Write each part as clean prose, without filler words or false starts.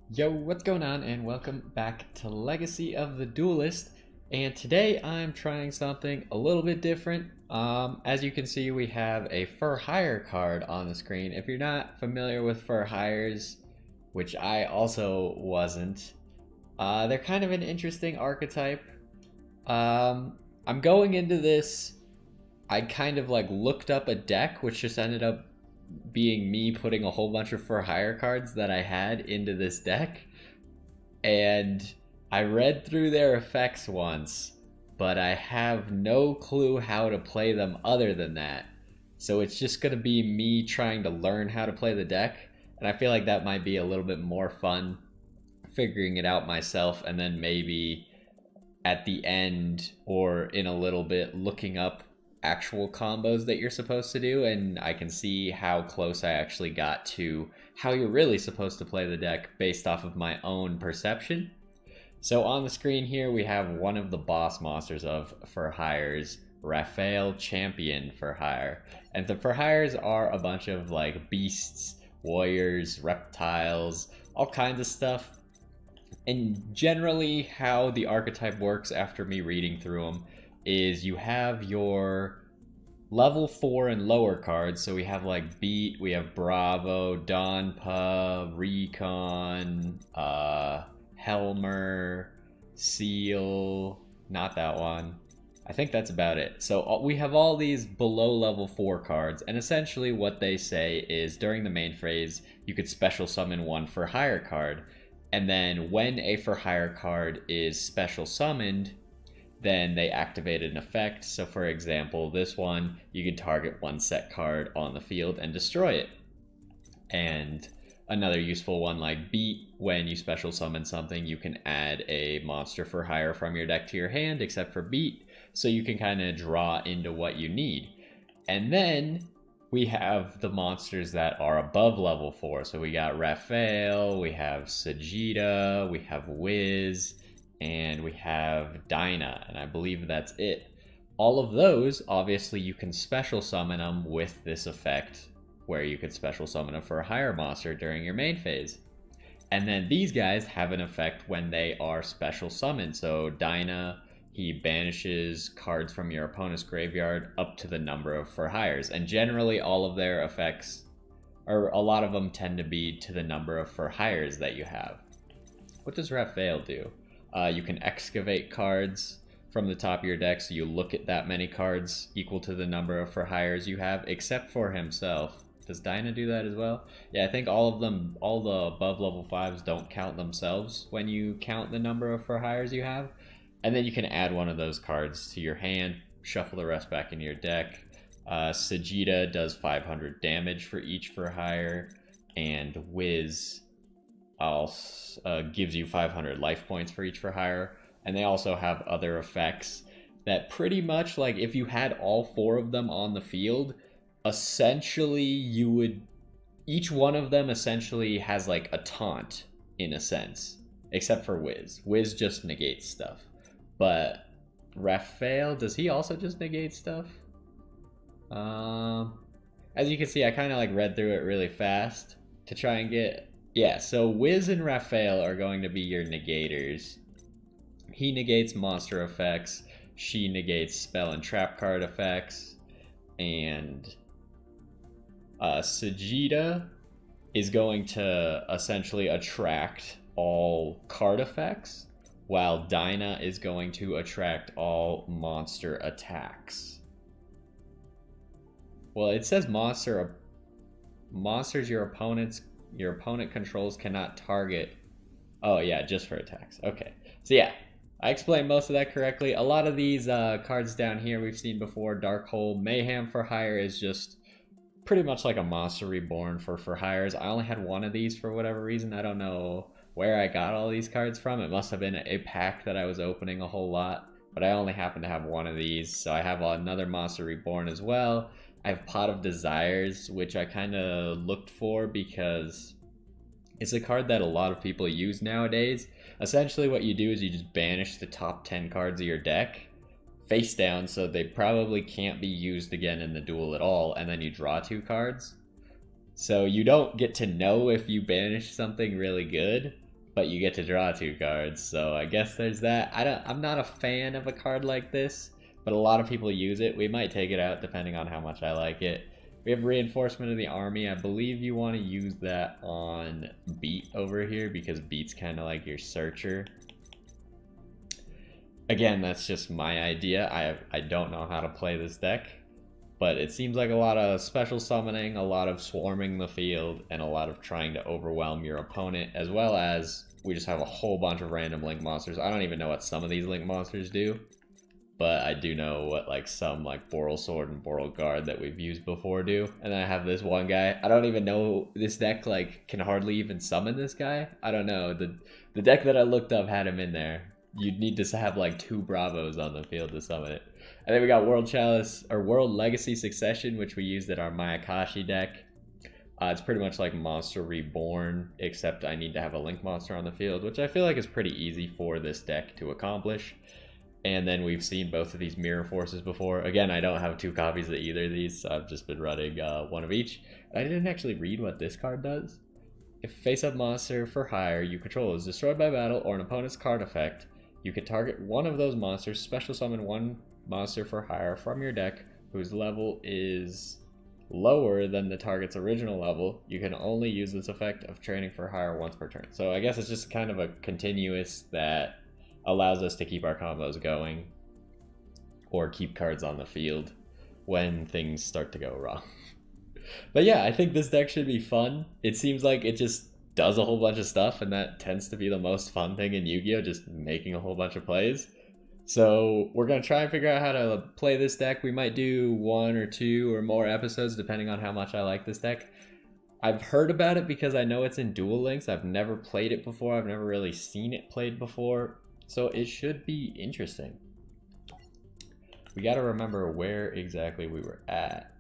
Yo, what's going on, and welcome back to Legacy of the Duelist. And today I'm trying something a little bit different. As you can see, we have a For Hire card on the screen. If you're not familiar with For Hires, which I also wasn't, they're kind of an interesting archetype. I'm going into this, I kind of like looked up a deck, which just ended up being me putting a whole bunch of For Hire cards that I had into this deck. And I read through their effects once, but I have no clue how to play them other than that. So it's just going to be me trying to learn how to play the deck. And I feel like that might be a little bit more fun figuring it out myself, and then maybe at the end or in a little bit looking up actual combos that you're supposed to do, and I can see how close I actually got to how you're really supposed to play the deck based off of my own perception. So on the screen here we have one of the boss monsters of For Hire's, Raphael Champion For Hire. And the For Hires are a bunch of like beasts, warriors, reptiles, all kinds of stuff. And generally how the archetype works after me reading through them is you have your level 4 and lower cards. So we have like Beat, we have Bravo, Donpa, Recon, Helmer, Seal, not that one. I think that's about it. So we have all these below level 4 cards, and essentially what they say is during the main phase, you could special summon one For Hire card. And then when a For Hire card is special summoned, then they activate an effect. So for example, this one, you can target one set card on the field and destroy it. And another useful one like Beat, when you special summon something, you can add a monster For Hire from your deck to your hand, except for Beat, so you can kind of draw into what you need. And then we have the monsters that are above level 4. So we got Raphael, we have Sagitta, we have Wiz, and we have Dinah, and I believe that's it. All of those, obviously, you can special summon them with this effect, where you could special summon a For Hire monster during your main phase. And then these guys have an effect when they are special summoned. So Dinah, he banishes cards from your opponent's graveyard up to the number of For Hires. And generally all of their effects, or a lot of them, tend to be to the number of For Hires that you have. What does Raphael do? You can excavate cards from the top of your deck, so you look at that many cards equal to the number of For Hires you have, except for himself. Does Dinah do that as well? Yeah, I think all of them, all the above level 5s don't count themselves when you count the number of For Hires you have. And then you can add one of those cards to your hand, shuffle the rest back into your deck. Sagitta does 500 damage for each For Hire, and Wiz gives you 500 life points for each For Hire. And they also have other effects that pretty much, like, if you had all 4 of them on the field, essentially you would, each one of them essentially has like a taunt in a sense, except for Wiz. Wiz just negates stuff. But Raphael, does he also just negate stuff? As you can see, I kind of like read through it really fast to try and get, yeah, so Wiz and Raphael are going to be your negators. He negates monster effects, she negates spell and trap card effects, and Sagitta is going to essentially attract all card effects, while Dinah is going to attract all monster attacks. Well, it says monsters your opponent controls cannot target. Oh yeah, just for attacks. Okay, so yeah, I explained most of that correctly. A lot of these cards down here we've seen before. Darkhold Mayhem For Hire is just pretty much like a monster reborn for Hires. I only had one of these for whatever reason. I don't know where I got all these cards from. It must have been a pack that I was opening a whole lot, but I only happen to have one of these. So I have another monster reborn as well. I have Pot of Desires, which I kind of looked for because it's a card that a lot of people use nowadays. Essentially what you do is you just banish the top 10 cards of your deck face down, so they probably can't be used again in the duel at all, and then you draw 2 cards. So you don't get to know if you banish something really good, but you get to draw 2 cards, so I guess there's that. I'm not a fan of a card like this, but a lot of people use it. We might take it out depending on how much I like it. We have Reinforcement of the Army. I believe you want to use that on Beat over here because Beat's kind of like your searcher. Again, that's just my idea. I don't know how to play this deck, but it seems like a lot of special summoning, a lot of swarming the field, and a lot of trying to overwhelm your opponent, as well as we just have a whole bunch of random Link monsters. I don't even know what some of these Link monsters do, but I do know what like some like Boral Sword and Boral Guard that we've used before do. And then I have this one guy. I don't even know, this deck like can hardly even summon this guy. I don't know. The deck that I looked up had him in there. You'd need to have like 2 Bravos on the field to summon it. And then we got World Chalice, or World Legacy Succession, which we used in our Mayakashi deck. It's pretty much like Monster Reborn, except I need to have a Link monster on the field, which I feel like is pretty easy for this deck to accomplish. And then we've seen both of these Mirror Forces before. Again, I don't have 2 copies of either of these, so I've just been running one of each. I didn't actually read what this card does. If a face-up monster for hire you control is destroyed by battle or an opponent's card effect, you can target one of those monsters, special summon 1 monster for hire from your deck whose level is lower than the target's original level. You can only use this effect of training for hire once per turn. So I guess it's just kind of a continuous that allows us to keep our combos going or keep cards on the field when things start to go wrong. But yeah, I think this deck should be fun. It seems like it just does a whole bunch of stuff, and that tends to be the most fun thing in Yu-Gi-Oh, just making a whole bunch of plays. So we're going to try and figure out how to play this deck. We might do 1 or 2 or more episodes depending on how much I like this deck. I've heard about it because I know it's in Duel Links. I've never played it before. I've never really seen it played before. So it should be interesting. We got to remember where exactly we were at.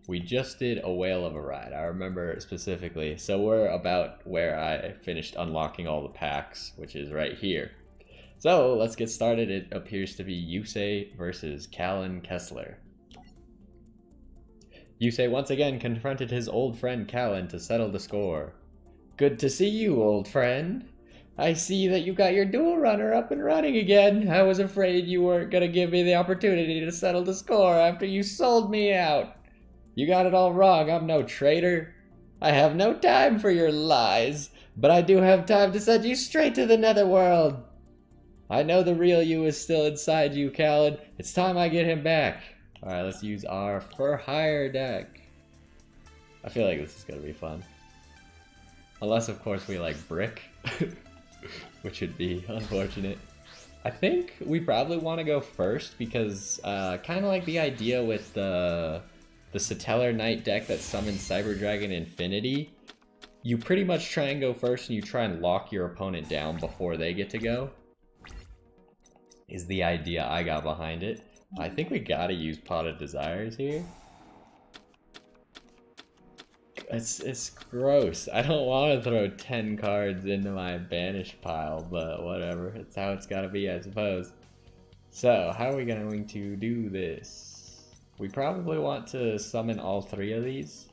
We just did a whale of a ride. I remember specifically. So we're about where I finished unlocking all the packs, which is right here. So let's get started. It appears to be Yusei versus Callan Kessler. Yusei once again confronted his old friend Callan to settle the score. Good to see you, old friend. I see that you got your dual runner up and running again. I was afraid you weren't going to give me the opportunity to settle the score after you sold me out. You got it all wrong. I'm no traitor. I have no time for your lies, but I do have time to send you straight to the netherworld. I know the real you is still inside you, Callan. It's time I get him back. Alright, let's use our For Hire deck. I feel like this is going to be fun. Unless, of course, we like Brick, which would be unfortunate. I think we probably want to go first because kind of like the idea with the Satellar Knight deck that summons Cyber Dragon Infinity, you pretty much try and go first and you try and lock your opponent down before they get to go, is the idea I got behind it. I think we gotta use Pot of Desires here. It's gross. I don't want to throw 10 cards into my banish pile, but whatever. It's how it's gotta be, I suppose. So, how are we going to do this? We probably want to summon all 3 of these.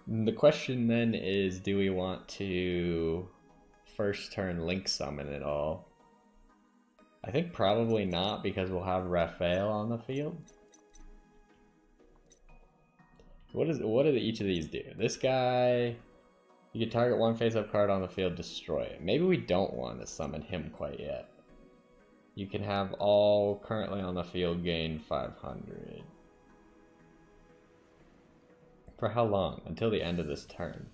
The question then is, do we want to first turn Link summon it all? I think probably not, because we'll have Raphael on the field. What do each of these do? This guy, you can target 1 face-up card on the field, destroy it. Maybe we don't want to summon him quite yet. You can have all currently on the field gain 500. For how long? Until the end of this turn.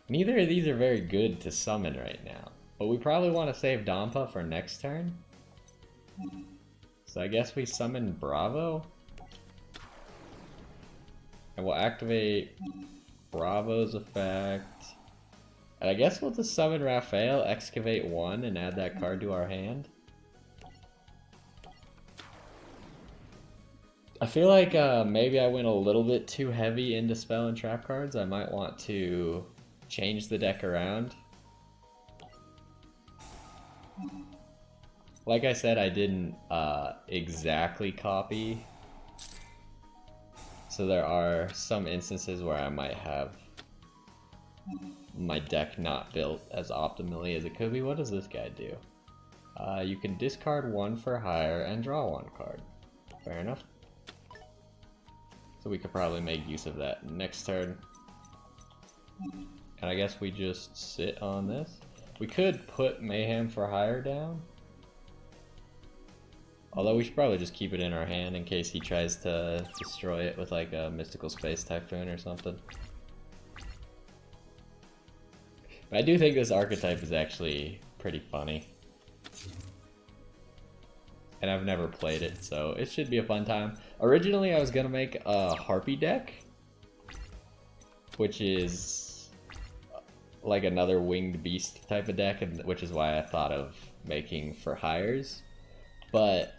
Neither of these are very good to summon right now, but we probably want to save Dampa for next turn. So I guess we summon Bravo. And we'll activate Bravo's effect. And I guess we'll just summon Raphael, excavate 1, and add that card to our hand. I feel like maybe I went a little bit too heavy into spell and trap cards. I might want to change the deck around. Like I said, I didn't exactly copy So there are some instances where I might have my deck not built as optimally as it could be. What does this guy do? You can discard 1 for hire and draw 1 card. Fair enough. So we could probably make use of that next turn. And I guess we just sit on this. We could put Mayhem for hire down. Although we should probably just keep it in our hand in case he tries to destroy it with like a Mystical Space Typhoon or something. But I do think this archetype is actually pretty funny. And I've never played it, so it should be a fun time. Originally I was gonna make a Harpy deck, which is like another winged beast type of deck, and which is why I thought of making for hires. But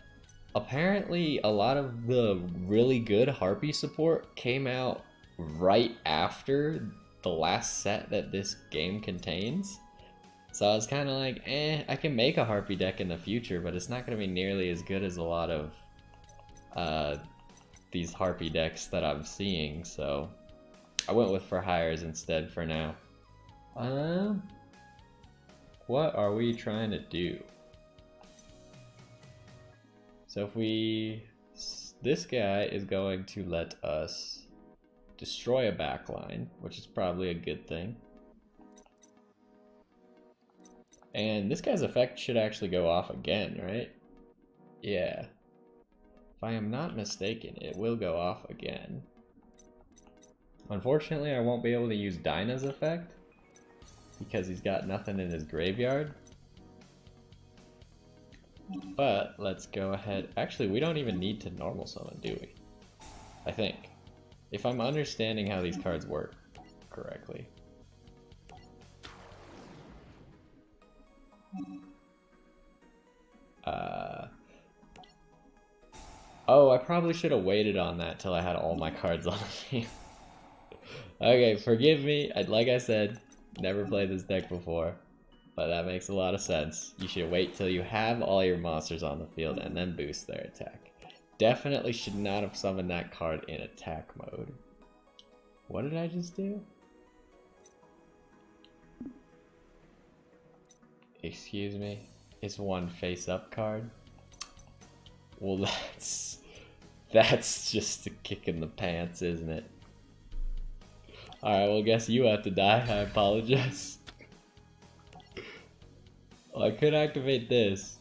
apparently a lot of the really good Harpy support came out right after the last set that this game contains. So I was kind of like, I can make a Harpy deck in the future, but it's not going to be nearly as good as a lot of these Harpy decks that I'm seeing. So I went with for hires instead for now. What are we trying to do? So if this guy is going to let us destroy a backline, which is probably a good thing. And this guy's effect should actually go off again, right? Yeah. If I am not mistaken, it will go off again. Unfortunately, I won't be able to use Dinah's effect because he's got nothing in his graveyard. But let's go ahead. Actually, we don't even need to normal summon, do we? I think. If I'm understanding how these cards work correctly. Oh, I probably should have waited on that till I had all my cards on the field. Okay, forgive me. Like I said, never played this deck before, but that makes a lot of sense. You should wait till you have all your monsters on the field and then boost their attack. Definitely should not have summoned that card in attack mode. What did I just do? Excuse me? It's one face-up card? Well, that's just a kick in the pants, isn't it? Alright, well, guess you have to die. I apologize. Well, I could activate this.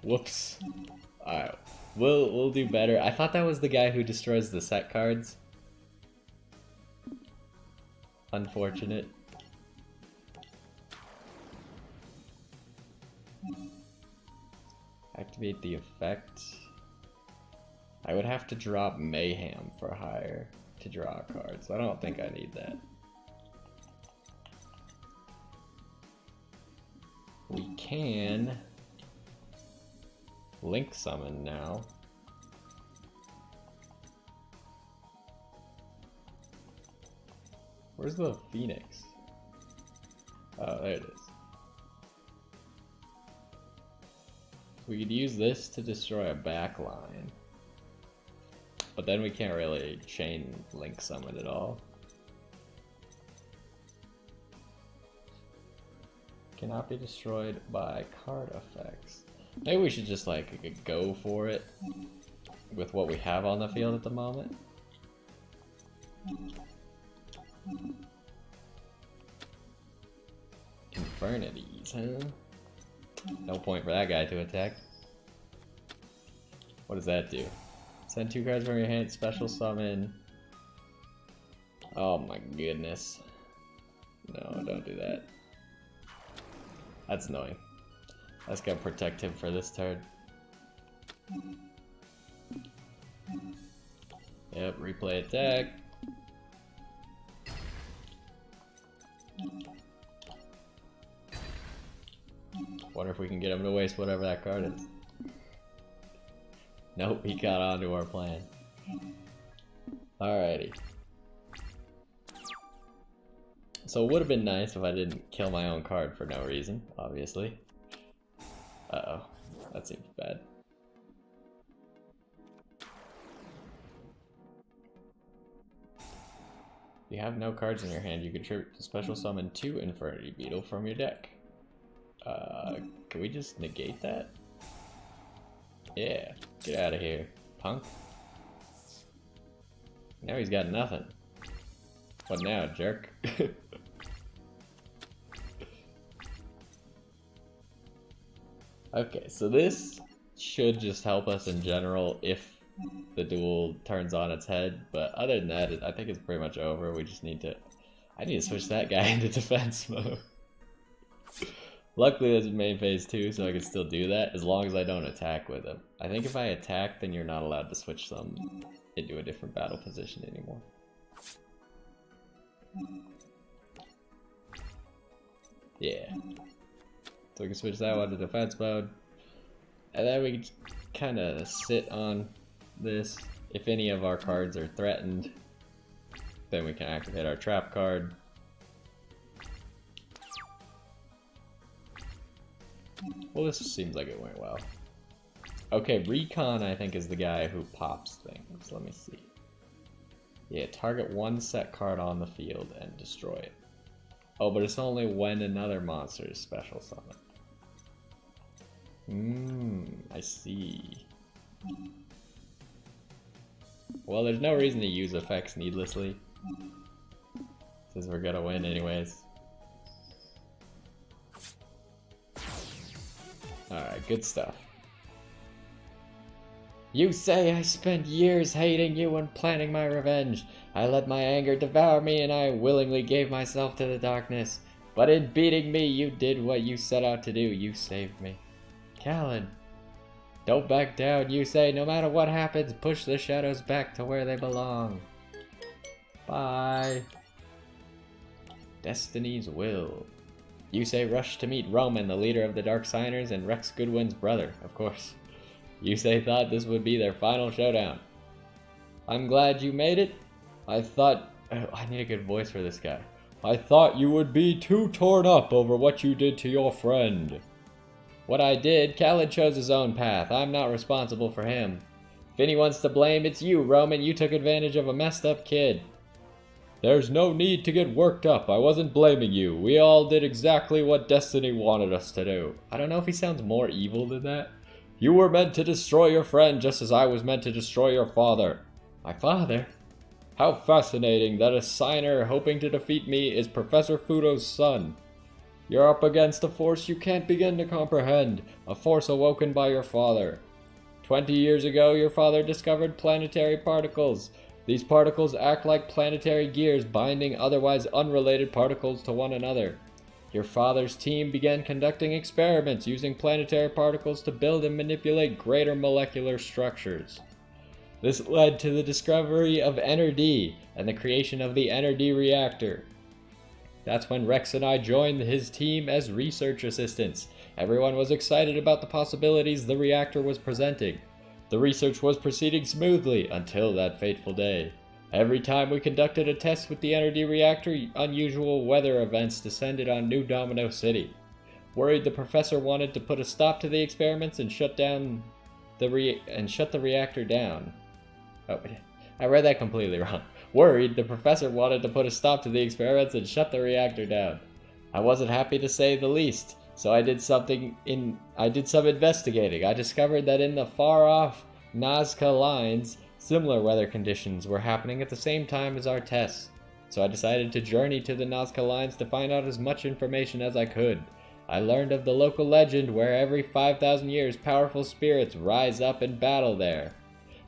Whoops. Alright, we'll do better. I thought that was the guy who destroys the set cards. Unfortunate. Activate the effect. I would have to drop Mayhem for hire to draw a card, so I don't think I need that. We can Link summon now. Where's the Phoenix? Oh, there it is. We could use this to destroy a backline, but then we can't really chain Link summon at all. Cannot be destroyed by card effects. Maybe we should just like go for it with what we have on the field at the moment. Infernities, huh? No point for that guy to attack. What does that do? Send 2 cards from your hand, special summon. Oh my goodness. No, don't do that. That's annoying. Let's go protect him for this turn. Yep, replay attack. Wonder if we can get him to waste whatever that card is. Nope, he got onto our plan. Alrighty. So it would have been nice if I didn't kill my own card for no reason, obviously. Uh-oh, that seems bad. If you have no cards in your hand, you can special summon 2 Infernity Beetle from your deck. Can we just negate that? Yeah, get out of here, punk. Now he's got nothing. What now, jerk? Okay, so this should just help us in general if the duel turns on its head, but other than that, I think it's pretty much over. We just need to... I need to switch that guy into defense mode. Luckily, there's a main phase too, so I can still do that as long as I don't attack with him. I think if I attack, then you're not allowed to switch them into a different battle position anymore. Yeah. So we can switch that one to defense mode. And then we can kind of sit on this. If any of our cards are threatened, then we can activate our trap card. Well, this seems like it went well. Okay, Recon I think is the guy who pops things. Let me see. Yeah, target one set card on the field and destroy it. Oh, but it's only when another monster is special summoned. I see. Well, there's no reason to use effects needlessly, since we're gonna win anyways. Alright, good stuff. You say I spent years hating you and planning my revenge. I let my anger devour me and I willingly gave myself to the darkness. But in beating me, you did what you set out to do. You saved me. Callan, don't back down. You say no matter what happens, push the shadows back to where they belong. Bye. Destiny's Will. You say rush to meet Roman, the leader of the Dark Signers, and Rex Goodwin's brother, of course. You say thought this would be their final showdown. I'm glad you made it. I thought... Oh, I need a good voice for this guy. I thought you would be too torn up over what you did to your friend. What I did, Khaled chose his own path. I'm not responsible for him. If anyone's to blame, it's you, Roman. You took advantage of a messed up kid. There's no need to get worked up. I wasn't blaming you. We all did exactly what Destiny wanted us to do. I don't know if he sounds more evil than that. You were meant to destroy your friend just as I was meant to destroy your father. My father? How fascinating that a signer hoping to defeat me is Professor Fudo's son. You're up against a force you can't begin to comprehend, a force awoken by your father. 20 years ago, your father discovered planetary particles. These particles act like planetary gears, binding otherwise unrelated particles to one another. Your father's team began conducting experiments using planetary particles to build and manipulate greater molecular structures. This led to the discovery of NRD and the creation of the NRD reactor. That's when Rex and I joined his team as research assistants. Everyone was excited about the possibilities the reactor was presenting. The research was proceeding smoothly until that fateful day. Every time we conducted a test with the NRD reactor, unusual weather events descended on New Domino City. Worried the professor wanted to put a stop to the experiments and shut the reactor down. Oh, I read that completely wrong. Worried, the professor wanted to put a stop to the experiments and shut the reactor down. I wasn't happy to say the least, so I did some investigating. I discovered that in the far-off Nazca lines, similar weather conditions were happening at the same time as our tests. So I decided to journey to the Nazca lines to find out as much information as I could. I learned of the local legend where every 5,000 years powerful spirits rise up and battle there.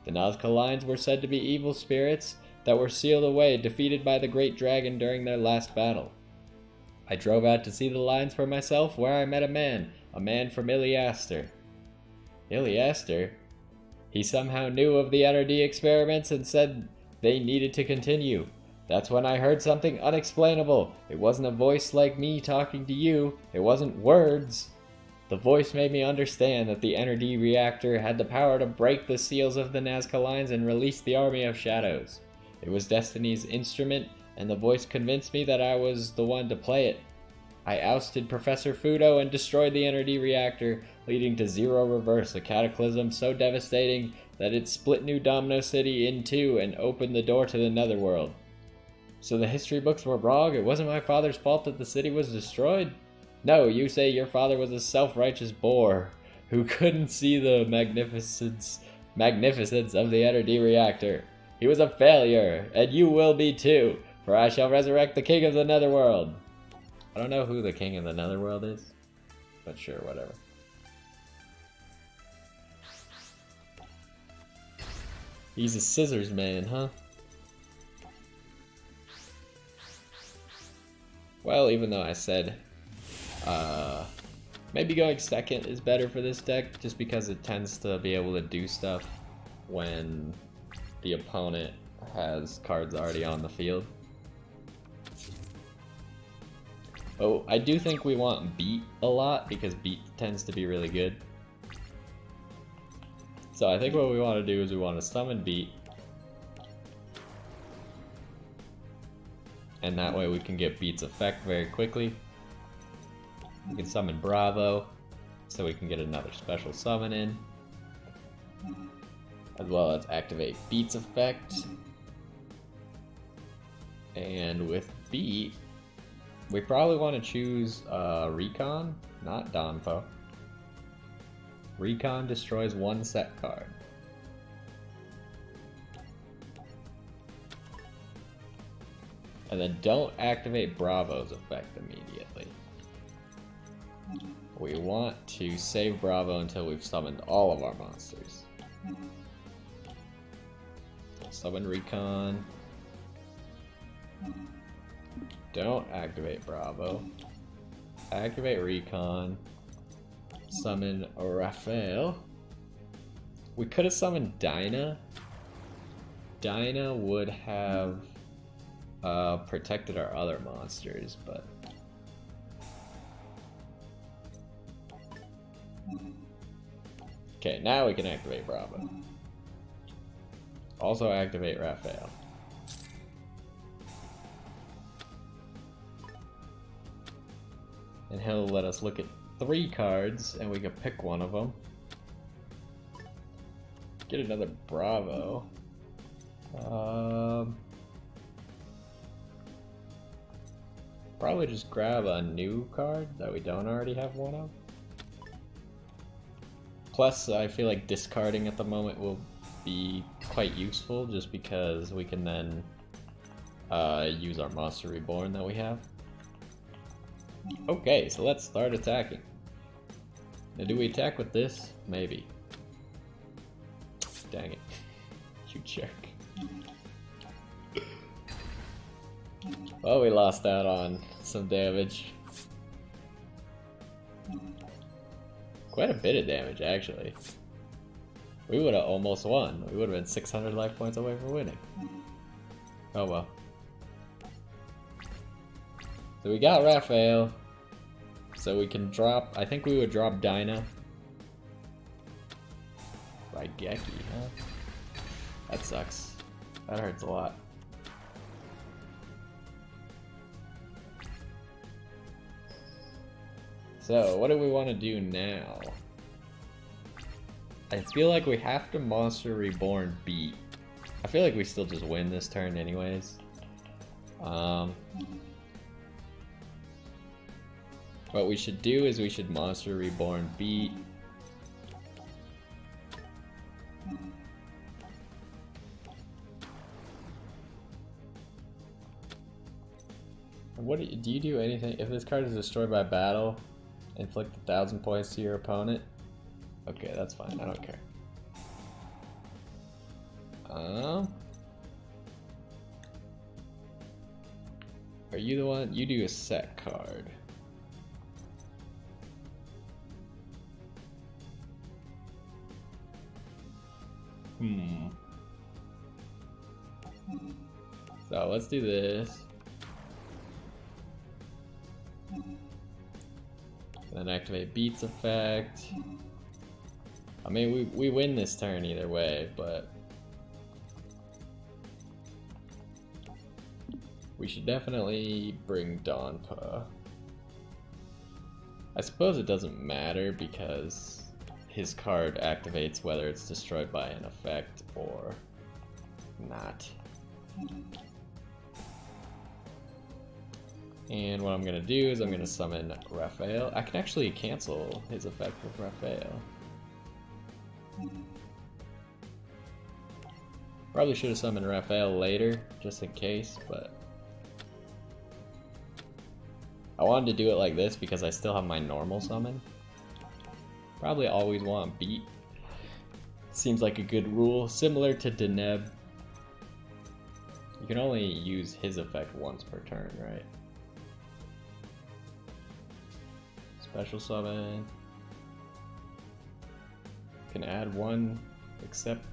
The Nazca lines were said to be evil spirits that were sealed away, defeated by the great dragon during their last battle. I drove out to see the lines for myself, where I met a man from Iliaster. Iliaster? He somehow knew of the NRD experiments and said they needed to continue. That's when I heard something unexplainable. It wasn't a voice like me talking to you. It wasn't words. The voice made me understand that the NRD reactor had the power to break the seals of the Nazca lines and release the Army of Shadows. It was Destiny's instrument, and the voice convinced me that I was the one to play it. I ousted Professor Fudo and destroyed the NRD reactor, leading to Zero Reverse, a cataclysm so devastating that it split New Domino City in two and opened the door to the Netherworld. So the history books were wrong? It wasn't my father's fault that the city was destroyed? No, you say your father was a self-righteous bore who couldn't see the magnificence of the energy reactor. He was a failure, and you will be too, for I shall resurrect the king of the netherworld. I don't know who the king of the netherworld is, but sure, whatever. He's a scissors man, huh? Well, even though I said maybe going second is better for this deck, just because it tends to be able to do stuff when the opponent has cards already on the field. Oh, I do think we want beat a lot, because beat tends to be really good. So I think what we want to do is we want to summon beat. And that way we can get beat's effect very quickly. We can summon Bravo, so we can get another special summon in. As well as activate beat's effect. And with beat, we probably want to choose Recon, not Donpo. Recon destroys one set card. And then don't activate Bravo's effect immediately. We want to save Bravo until we've summoned all of our monsters. So summon Recon. Don't activate Bravo. Activate Recon. Summon Raphael. We could have summoned Dinah. Dinah would have protected our other monsters, but okay, now we can activate Bravo. Also activate Raphael. And he'll let us look at 3 cards, and we can pick one of them. Get another Bravo. Probably just grab a new card that we don't already have one of. Plus, I feel like discarding at the moment will be quite useful, just because we can then use our Monster Reborn that we have. Okay, so let's start attacking. Now, do we attack with this? Maybe. Dang it. You jerk. Well, we lost out on some damage. Quite a bit of damage, actually. We would have almost won. We would have been 600 life points away from winning. Oh well. So we got Raphael. So we can drop, I think we would drop Dinah. Raigeki, huh? That sucks. That hurts a lot. So, what do we want to do now? I feel like we have to Monster Reborn beat. I feel like we still just win this turn anyways. What we should do is we should Monster Reborn beat. What do you do anything if this card is destroyed by battle? Inflict 1,000 points to your opponent. Okay, that's fine. I don't care. Are you the one? You do a set card. So let's do this. Then activate Beats effect. I mean, we win this turn either way, but we should definitely bring Donpa. I suppose it doesn't matter because his card activates whether it's destroyed by an effect or not. And what I'm gonna do is I'm gonna summon Raphael. I can actually cancel his effect with Raphael. Probably should have summoned Raphael later, just in case, but I wanted to do it like this because I still have my normal summon. Probably always want beat. Seems like a good rule, similar to Deneb. You can only use his effect once per turn, right? Special summon. Can add one, except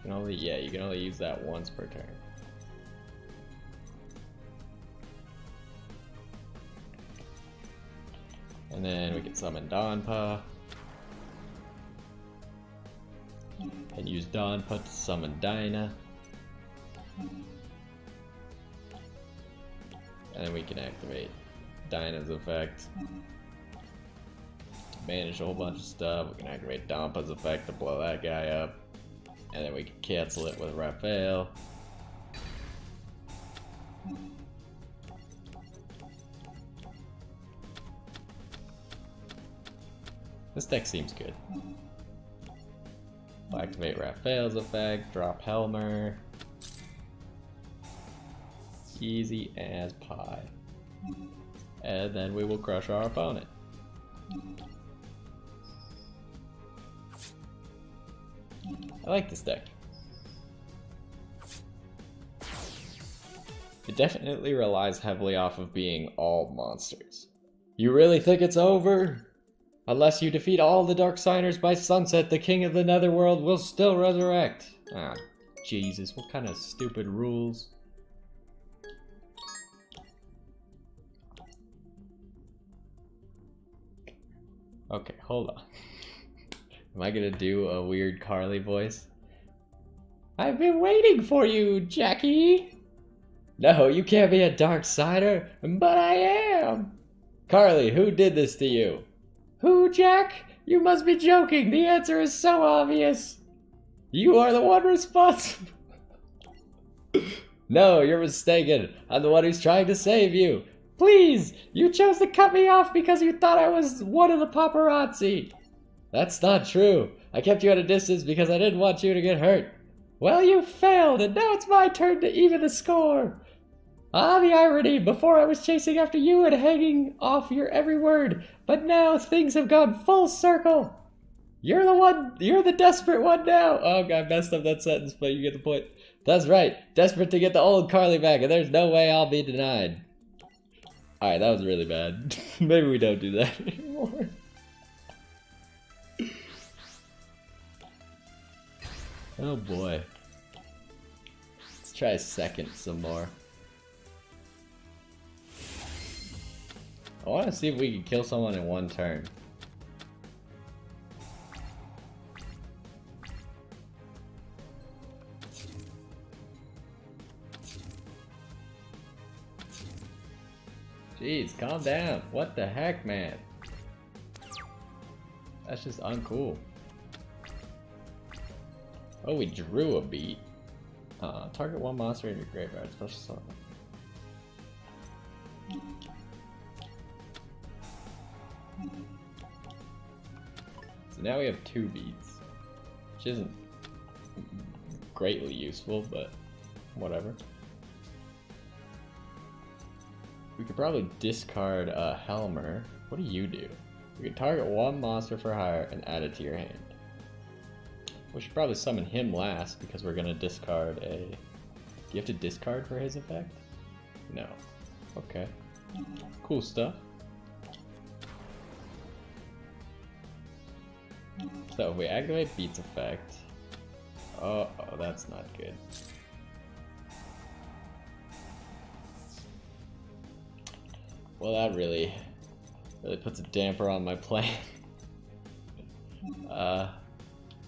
you can only use that once per turn. And then we can summon Donpa. And use Donpa to summon Dinah. And then we can activate Dinah's effect. Manage a whole bunch of stuff. We can activate Donpa's effect to blow that guy up. And then we can cancel it with Raphael. This deck seems good. We'll activate Raphael's effect, drop Helmer. Easy as pie. And then we will crush our opponent. I like this deck. It definitely relies heavily off of being all monsters. You really think it's over? Unless you defeat all the Dark Signers by sunset, the King of the Netherworld will still resurrect. Ah, Jesus, what kind of stupid rules? Okay, hold on. Am I gonna do a weird Carly voice? I've been waiting for you, Jackie! No, you can't be a Dark Sider, but I am! Carly, who did this to you? Who, Jack? You must be joking, the answer is so obvious! You are the one responsible! No, you're mistaken. I'm the one who's trying to save you. Please, you chose to cut me off because you thought I was one of the paparazzi. That's not true. I kept you at a distance because I didn't want you to get hurt. Well, you failed, and now it's my turn to even the score. Ah, the irony. Before I was chasing after you and hanging off your every word, but now things have gone full circle. You're the desperate one now. Oh, I messed up that sentence, but you get the point. That's right, desperate to get the old Carly back, and there's no way I'll be denied. Alright, that was really bad. Maybe we don't do that anymore. Oh boy. Let's try second some more. I want to see if we can kill someone in one turn. Jeez, calm down. What the heck, man? That's just uncool. Oh, we drew a beat. Target one monster in your graveyard. Special summon. So now we have 2 beats, which isn't greatly useful, but whatever. We could probably discard Helmer. What do you do? You can target one monster for hire and add it to your hand. We should probably summon him last because we're gonna discard a... Do you have to discard for his effect? No. Okay. Cool stuff. So if we activate Beat's effect... Oh, that's not good. Well, that really puts a damper on my plan.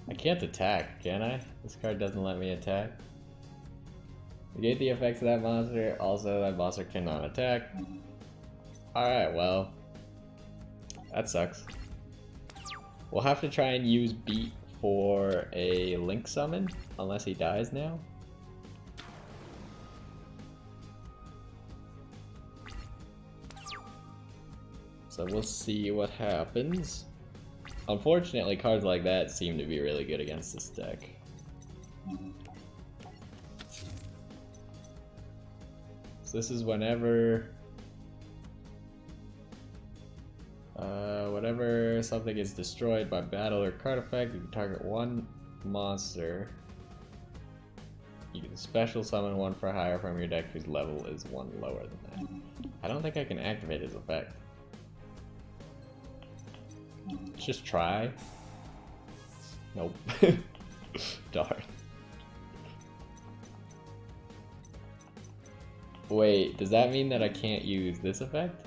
I can't attack, can I? This card doesn't let me attack. Negate the effects of that monster. Also, that monster cannot attack. Alright, well, that sucks. We'll have to try and use Beat for a Link summon, unless he dies now. So we'll see what happens. Unfortunately, cards like that seem to be really good against this deck. So this is whenever whenever something is destroyed by battle or card effect, you can target one monster. You can special summon one for higher from your deck whose level is one lower than that. I don't think I can activate his effect. Let's just try. Nope. Darn. Wait, does that mean that I can't use this effect?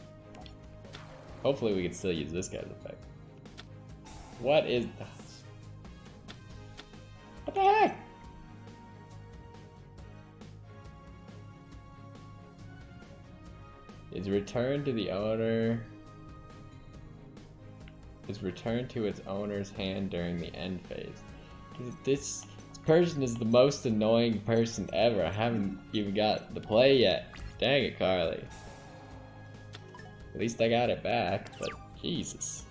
Hopefully we can still use this guy's effect. What is... What the heck? Is returned to the owner... is returned to its owner's hand during the end phase. This person is the most annoying person ever. I haven't even got the play yet. Dang it, Carly. At least I got it back, but Jesus.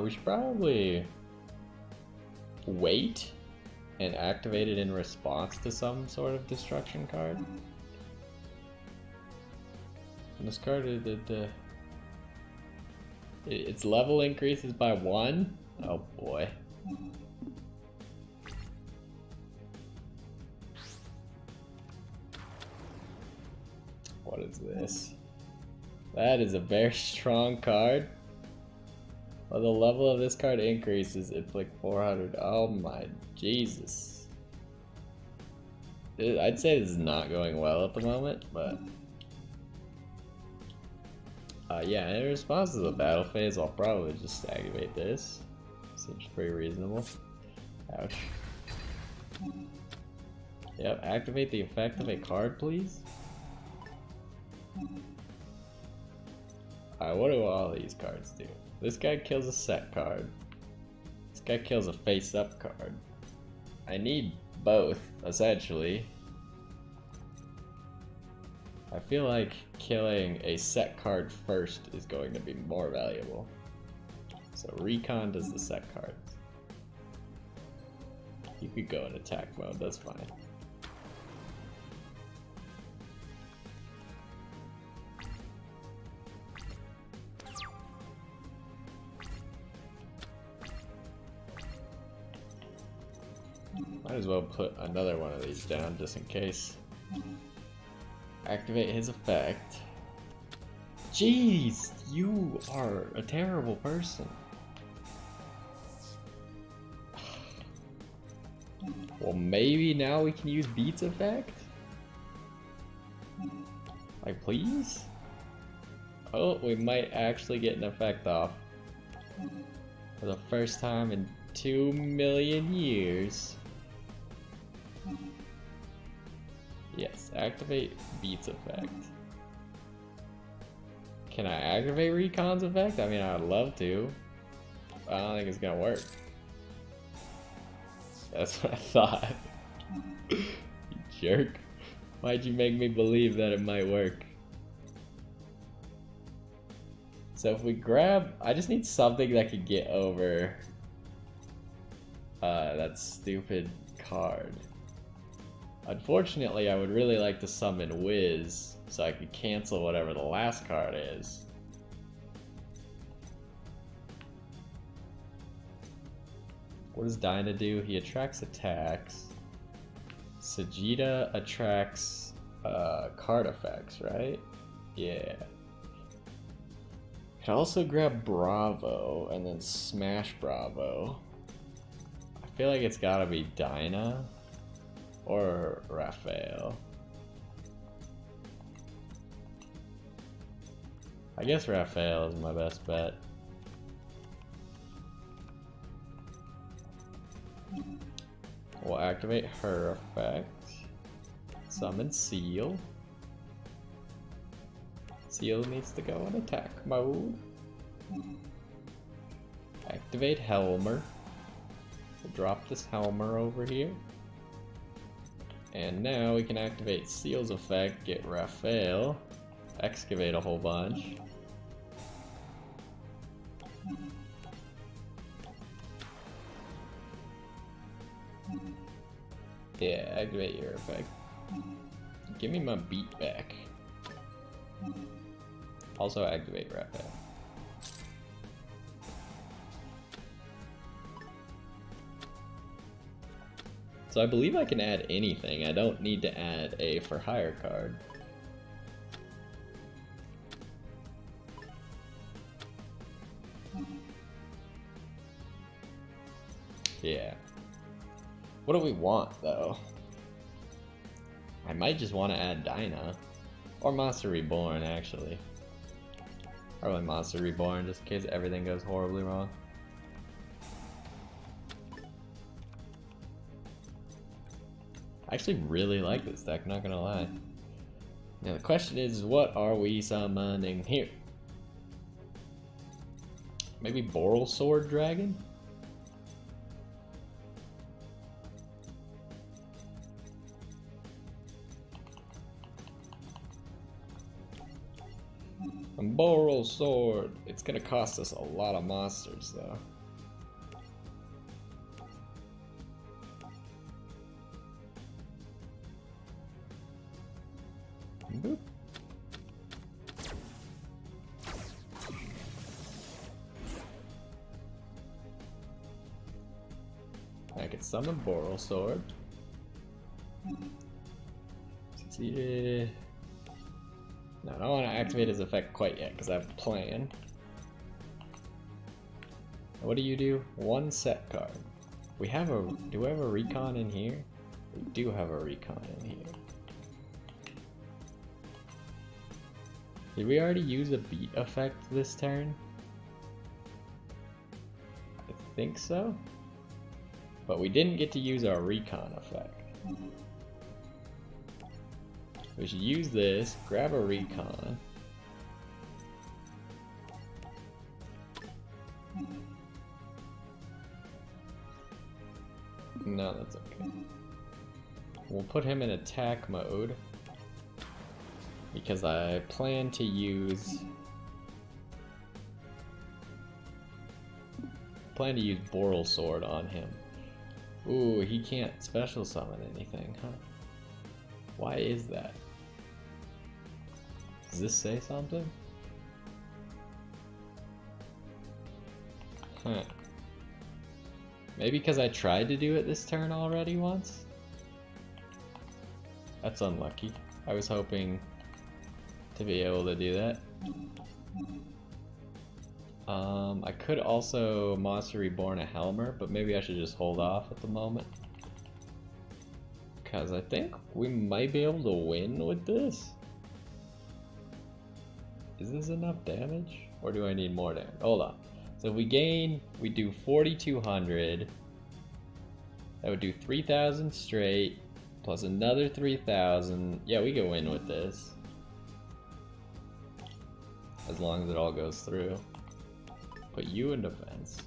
We should probably wait and activate it in response to some sort of destruction card. And this card, its level increases by 1? Oh boy. What is this? That is a very strong card. Well, the level of this card increases, inflict 400. Oh my Jesus. I'd say this is not going well at the moment, but... yeah, in response to the battle phase, I'll probably just activate this. Seems pretty reasonable. Ouch. Yep, activate the effect of a card, please. Alright, what do all these cards do? This guy kills a set card. This guy kills a face-up card. I need both, essentially. I feel like killing a set card first is going to be more valuable. So Recon does the set cards. You could go in attack mode, that's fine. Might as well put another one of these down just in case. Activate his effect. Jeez, you are a terrible person. Well, maybe now we can use Beat's effect? Like, please? Oh, we might actually get an effect off. For the first time in 2 million years. Yes, activate Beat's effect. Can I activate Recon's effect? I mean, I'd love to. I don't think it's gonna work. That's what I thought. You jerk. Why'd you make me believe that it might work? So if we grab... I just need something that could get over that stupid card. Unfortunately, I would really like to summon Wiz so I could cancel whatever the last card is. What does Dyna do? He attracts attacks. Sagitta attracts card effects, right? Yeah. Could also grab Bravo and then smash Bravo. I feel like it's gotta be Dyna. Or Raphael. I guess Raphael is my best bet. We'll activate her effect. Summon Seal. Seal needs to go in attack mode. Activate Helmer. We'll drop this Helmer over here. And now we can activate Seal's effect, get Raphael, excavate a whole bunch. Yeah, activate your effect. Give me my beat back. Also activate Raphael. So I believe I can add anything. I don't need to add a for hire card. Yeah. What do we want though? I might just want to add Dinah. Or Monster Reborn actually. Probably Monster Reborn just in case everything goes horribly wrong. I actually really like this deck, not gonna lie. Now the question is, what are we summoning here? Maybe Boral Sword Dragon? A Boral Sword. It's gonna cost us a lot of monsters though. Boop. I can summon Boral Sword. Succeeded. No, I don't want to activate his effect quite yet because I have a plan. What do you do? One set card. We have a. Do we have a recon in here? We do have a recon in here. Did we already use a beat effect this turn? I think so. But we didn't get to use our recon effect. We should use this, grab a recon. No, that's okay. We'll put him in attack mode. Because I plan to use Boral Sword on him. Ooh, he can't special summon anything, huh? Why is that? Does this say something? Huh. Maybe because I tried to do it this turn already once? That's unlucky. I was hoping to be able to do that. I could also Monster Reborn a Helmer, but maybe I should just hold off at the moment. Because I think we might be able to win with this. Is this enough damage? Or do I need more damage? Hold on. So we do 4,200. That would do 3,000 straight, plus another 3,000. Yeah, we can win with this. As long as it all goes through. Put you in defense.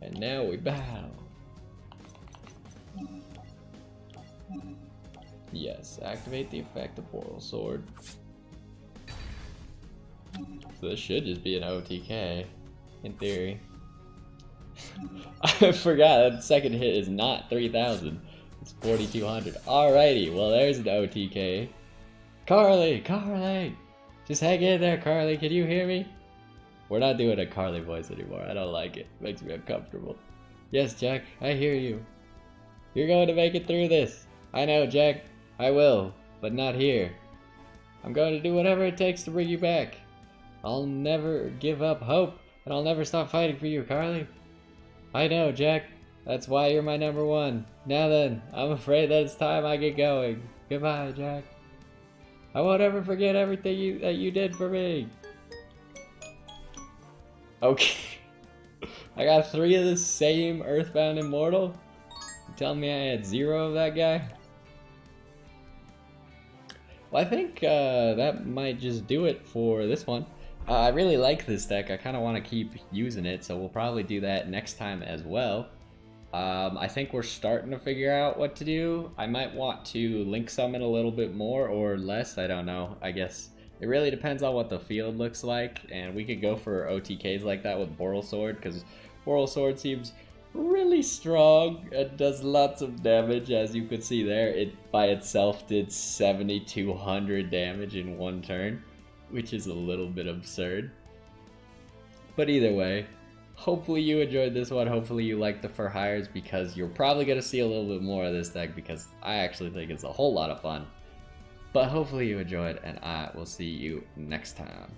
And now we bow. Yes, activate the effect of Boral Sword. So this should just be an OTK, in theory. I forgot that second hit is not 3,000. It's 4,200. Alrighty, well there's an OTK. Carly! Just hang in there, Carly. Can you hear me? We're not doing a Carly voice anymore. I don't like it. Makes me uncomfortable. Yes, Jack, I hear you. You're going to make it through this. I know, Jack. I will, but not here. I'm going to do whatever it takes to bring you back. I'll never give up hope, and I'll never stop fighting for you, Carly. I know, Jack. That's why you're my number one. Now then, I'm afraid that it's time I get going. Goodbye, Jack. I won't ever forget everything that you did for me. Okay. I got 3 of the same Earthbound Immortal? You telling me I had 0 of that guy? Well, I think that might just do it for this one. I really like this deck. I kind of want to keep using it, so we'll probably do that next time as well. I think we're starting to figure out what to do. I might want to link summon a little bit more or less, I don't know. I guess it really depends on what the field looks like, and we could go for OTKs like that with Boral Sword, because Boral Sword seems really strong. It does lots of damage, as you could see there. It by itself did 7,200 damage in one turn, which is a little bit absurd. But either way, hopefully you enjoyed this one. Hopefully you liked the For Hires, because you're probably going to see a little bit more of this deck, because I actually think it's a whole lot of fun. But hopefully you enjoyed, and I will see you next time.